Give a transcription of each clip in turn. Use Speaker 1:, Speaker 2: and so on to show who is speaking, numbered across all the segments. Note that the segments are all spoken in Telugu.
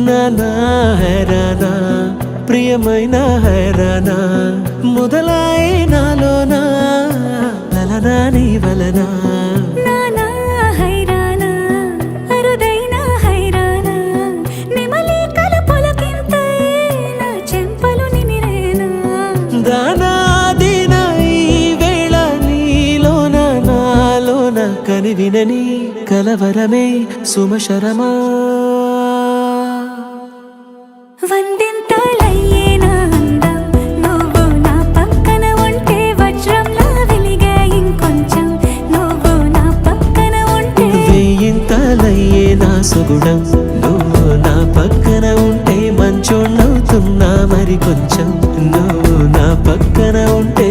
Speaker 1: నానా హైరానా ప్రియమైన హైరానా మొదలాయి నాలోనా లలనా నీ వలనా
Speaker 2: నానా హైరానా అరుదైన హైరానా నెమలి కలపులకింతై నా చెంపలు నిమిరేనా
Speaker 1: దానా దీనా ఈ వేళ నీలోన నాలోన కనివినని కలవరమే సుమశరమా
Speaker 2: వందింతలయ్యేనా అందం నువ్వు నా పక్కన ఉంటే వజ్రంలా వెలిగే ఇంకొంచెం నువ్వు నా పక్కన ఉంటే
Speaker 1: వెయ్యింతలయ్యే నా సుగుణం నువ్వు నా పక్కన ఉంటే మంచోణ్ణవుతున్నా మరి కొంచెం నువ్వు నా పక్కన ఉంటే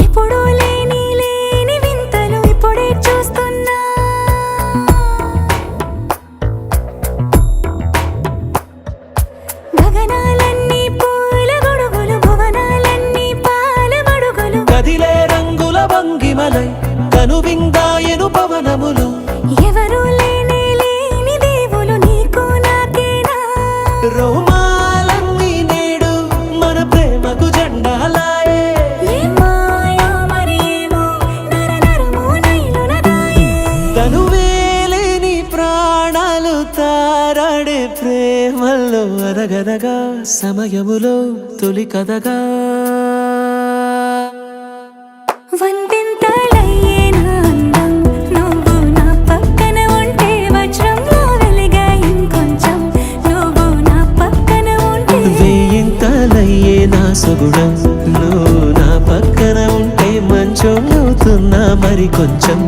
Speaker 2: ఎప్పుడూ లేని వింతలు ఇప్పుడే చూస్తున్నా గగనాలన్నీ పూల గొడుగులు భువనాలన్నీ పాల మడుగులు
Speaker 1: కదిలే రంగుల భంగిమలై కనువిందాయను పవనములు
Speaker 2: ఎవరూ లేని దేవులు నీకు నాకేనా
Speaker 1: రోమాలన్నీ నేడు మన ప్రేమకు జెండాలాయే
Speaker 2: మాయా మరేమో నరనరము నైలునదాయే
Speaker 1: తనువేలేని ప్రాణాలు తారాడే ప్రేమల్లో అరగనగా సమయములో తొలి కథగా
Speaker 2: వందింతలయ్యేనా అందం నువ్వు నా పక్కన ఉంటే వజ్రంలా వెలిగే ఇంకొంచెం నువ్వు నా పక్కన ఉంటే
Speaker 1: వెయ్యింతలయ్యే నా సుగుణం నువ్వు నా పక్కన ఉంటే మంచోణ్ణవుతున్నా మరి కొంచెం